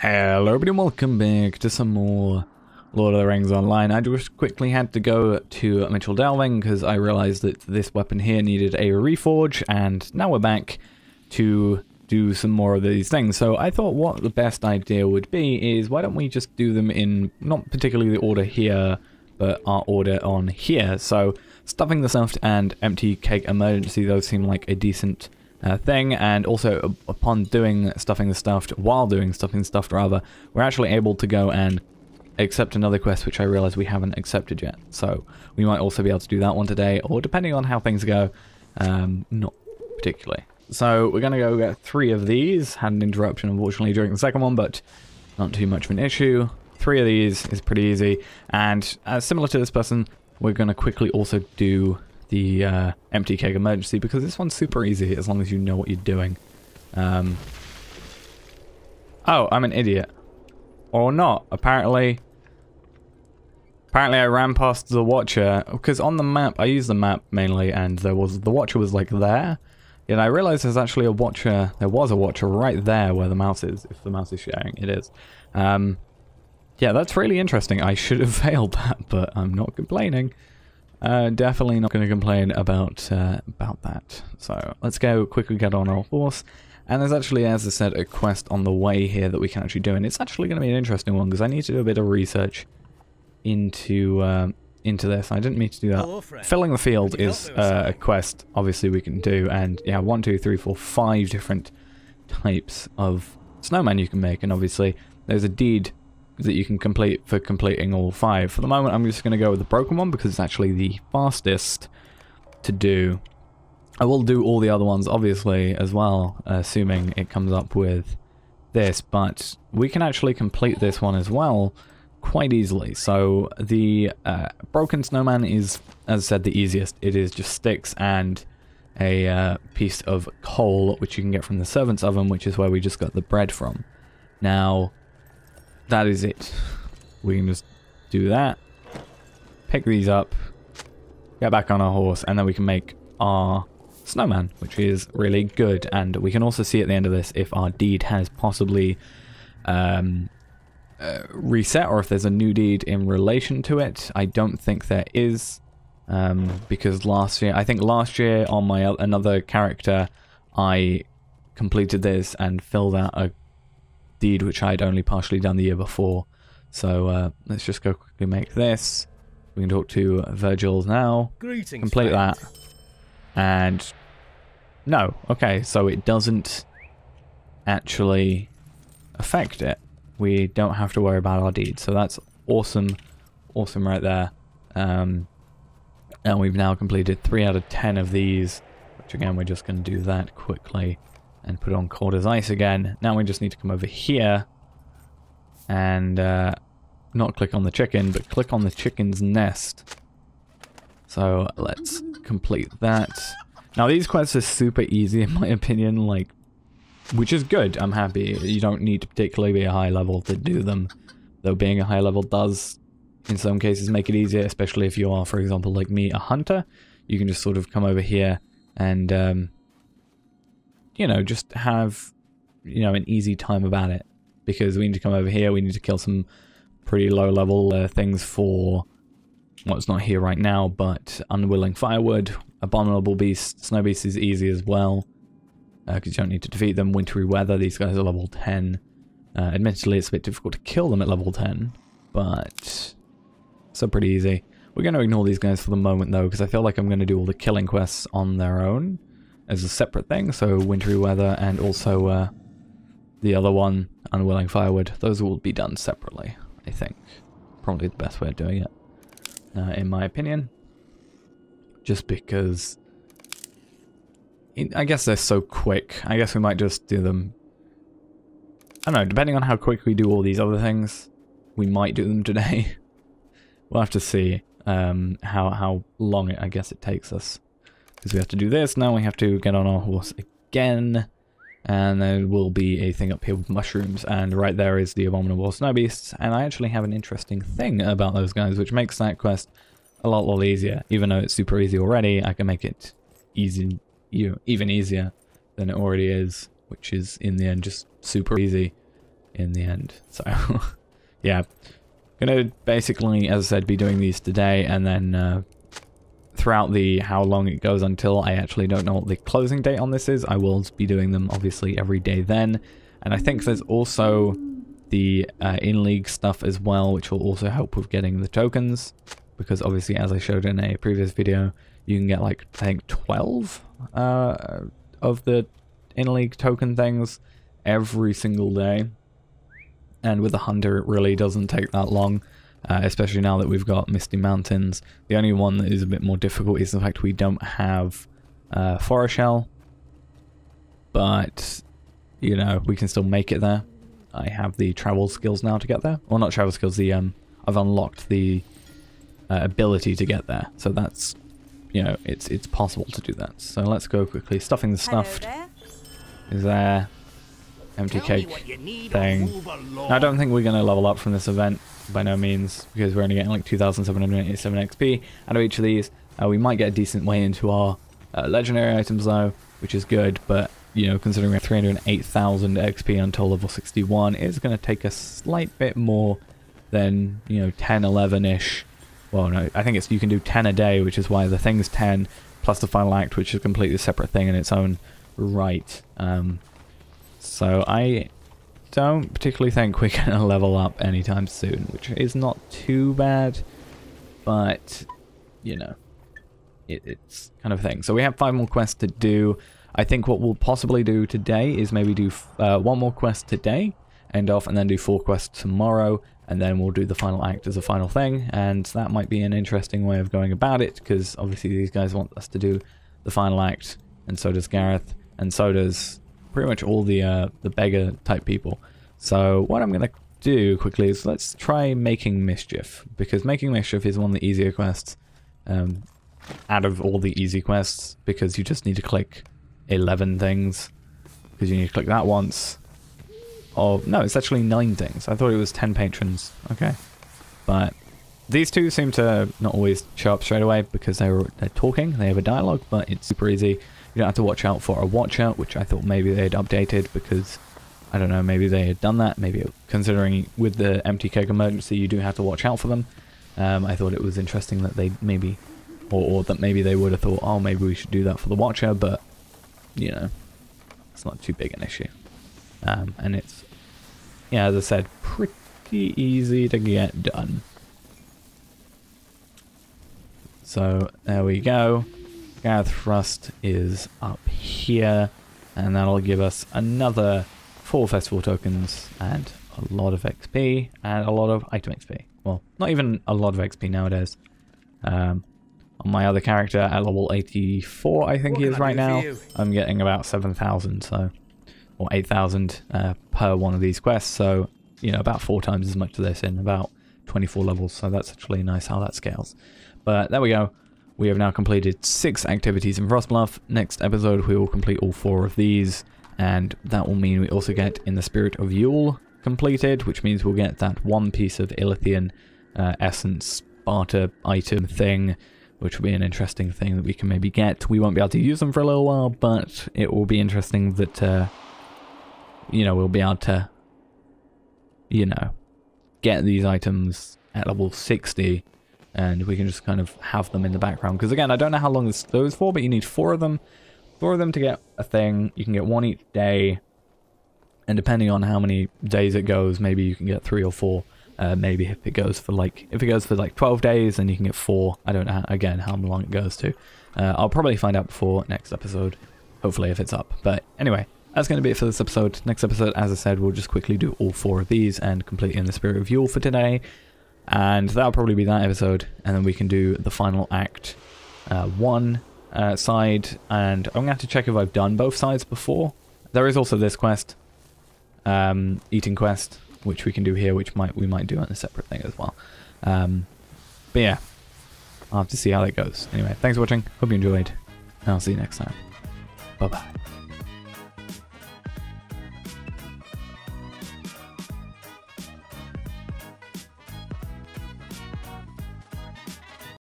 Hello everybody and welcome back to some more Lord of the Rings Online. I just quickly had to go to Mitchell Delving because I realised that this weapon here needed a reforge, and now we're back to do some more of these things. So I thought what the best idea would be is why don't we just do them in not particularly the order here, but our order on here. So stuffing the stuffed and empty cake emergency, those seem like a decent thing, and also upon doing stuffing the stuffed, while doing stuffing the stuffed rather, we're actually able to go and accept another quest which I realize we haven't accepted yet. So we might also be able to do that one today, or depending on how things go, not particularly. So we're going to go get 3 of these. Had an interruption unfortunately during the second one, but not too much of an issue. 3 of these is pretty easy, and similar to this person, we're going to quickly also do the empty keg emergency, because this one's super easy as long as you know what you're doing. Oh, I'm an idiot. Or not. Apparently I ran past the Watcher, because on the map, I use the map mainly, and the Watcher was like there. Yet I realized there's actually a Watcher, there was a Watcher right there where the mouse is, if the mouse is sharing, it is. Yeah, that's really interesting. I should have failed that, but I'm not complaining. Definitely not going to complain about that. So let's go quickly get on our horse. And there's actually, as I said, a quest on the way here that we can actually do, and it's actually going to be an interesting one because I need to do a bit of research into this. I didn't mean to do that. Filling the field is a quest, obviously we can do, and yeah, 1, 2, 3, 4, 5 different types of snowman you can make, and obviously there's a deed that you can complete for completing all 5. For the moment, I'm just going to go with the broken one because it's actually the fastest to do. I will do all the other ones, obviously, as well, assuming it comes up with this, but we can actually complete this one as well quite easily. So the broken snowman is, as I said, the easiest. It is just sticks and a piece of coal, which you can get from the servant's oven, which is where we just got the bread from. Now, that is it. We can just do that, pick these up, get back on our horse, and then we can make our snowman, which is really good. And we can also see at the end of this if our deed has possibly reset, or if there's a new deed in relation to it. I don't think there is, because I think last year on my another character, I completed this and filled out a deed which I'd only partially done the year before. So let's just go quickly make this. We can talk to Virgil now. Greetings, complete friend. that. And no, okay, so it doesn't actually affect it. We don't have to worry about our deed, so that's awesome. Awesome right there. And we've now completed 3 out of 10 of these, which again we're just going to do that quickly and put on cold as ice again. Now we just need to come over here and not click on the chicken, but click on the chicken's nest. So let's complete that. Now these quests are super easy in my opinion, like, which is good. I'm happy. You don't need to particularly be a high level to do them, though being a high level does in some cases make it easier, especially if you are, for example, like me, a hunter. You can just sort of come over here and you know, just have, you know, an easy time about it, because we need to come over here, we need to kill some pretty low level things for, well, it's not here right now, but unwilling firewood, abominable beast, snow beast is easy as well, because you don't need to defeat them. Wintry weather, these guys are level 10. Admittedly, it's a bit difficult to kill them at level 10, but still pretty easy. We're going to ignore these guys for the moment though, because I feel like I'm going to do all the killing quests on their own as a separate thing. So wintry weather and also the other one, unwilling firewood, those will be done separately, I think. Probably the best way of doing it, in my opinion. Just because I guess they're so quick. I guess we might just do them, I don't know, depending on how quick we do all these other things, we might do them today. We'll have to see how long I guess it takes us. Because we have to do this, now we have to get on our horse again, and there will be a thing up here with mushrooms, and right there is the abominable snow beasts, and I actually have an interesting thing about those guys, which makes that quest a lot easier. Even though it's super easy already, I can make it easy, even easier than it already is, which is in the end just super easy. in the end. So yeah, gonna basically, as I said, be doing these today, and then throughout the how long it goes until, I actually don't know what the closing date on this is. I will be doing them obviously every day then, and I think there's also the in-league stuff as well, which will also help with getting the tokens, because obviously, as I showed in a previous video, you can get like, I think 12 of the in-league token things every single day, and with the hunter it really doesn't take that long, especially now that we've got Misty Mountains. The only one that is a bit more difficult is the fact we don't have Forest Shell, but you know, we can still make it there. I have the travel skills now to get there. Well, not travel skills, the I've unlocked the ability to get there, so that's, you know, it's possible to do that. So let's go quickly. Stuffing the stuffed is there. Empty cake thing. Now, I don't think we're going to level up from this event by no means, because we're only getting like 2,787 XP out of each of these. We might get a decent way into our legendary items though, which is good, but you know, considering we have 308,000 XP until level 61, it's going to take a slight bit more than, you know, 10, 11-ish. Well, no, I think it's, you can do 10 a day, which is why the thing's 10, plus the final act, which is a completely separate thing in its own right. So I don't particularly think we're going to level up anytime soon, which is not too bad, but, you know, it's kind of a thing. So we have 5 more quests to do. I think what we'll possibly do today is maybe do 1 more quest today, end off, and then do 4 quests tomorrow, and then we'll do the final act as a final thing, and that might be an interesting way of going about it, because obviously these guys want us to do the final act, and so does Gareth, and so does pretty much all the beggar type people. So what I'm going to do quickly is let's try Making Mischief, because Making Mischief is one of the easier quests out of all the easy quests, because you just need to click 11 things, because you need to click that once. Oh no, it's actually 9 things. I thought it was 10 patrons. Okay, but these two seem to not always show up straight away because they're talking, they have a dialogue, but it's super easy. You don't have to watch out for a watcher, which I thought maybe they'd updated, because I don't know, maybe they had done that. Maybe considering with the empty cake emergency you do have to watch out for them. I thought it was interesting that they maybe, or that maybe they would have thought, oh, maybe we should do that for the watcher, but you know, it's not too big an issue. And it's, yeah, as I said, pretty easy to get done. So there we go. Gareth Thrust is up here, and that'll give us another 4 festival tokens and a lot of XP and a lot of item XP. Well, not even a lot of XP nowadays. On my other character at level 84, I think he is right now, I'm getting about 7,000, so, or 8,000 per one of these quests, so, you know, about 4 times as much to this in about 24 levels, so that's actually nice how that scales. But there we go. We have now completed 6 activities in Frostbluff. Next episode we will complete all 4 of these, and that will mean we also get In the Spirit of Yule completed, which means we'll get that 1 piece of Illithian essence barter item thing, which will be an interesting thing that we can maybe get. We won't be able to use them for a little while, but it will be interesting that, you know, we'll be able to, you know, get these items at level 60, and we can just kind of have them in the background. Because again, I don't know how long this goes for, but you need 4 of them. 4 of them to get a thing. You can get 1 each day, and depending on how many days it goes, maybe you can get 3 or 4. Maybe if it goes for like 12 days, then you can get 4. I don't know again how long it goes to. I'll probably find out before next episode, hopefully, if it's up. But anyway, that's going to be it for this episode. Next episode, as I said, we'll just quickly do all 4 of these and complete In the Spirit of Yule for today. And that'll probably be that episode, and then we can do the final act 1 side, and I'm going to have to check if I've done both sides before. There is also this quest, eating quest, which we can do here, which we might do on a separate thing as well. But yeah, I'll have to see how that goes. Anyway, thanks for watching, hope you enjoyed, and I'll see you next time. Bye bye.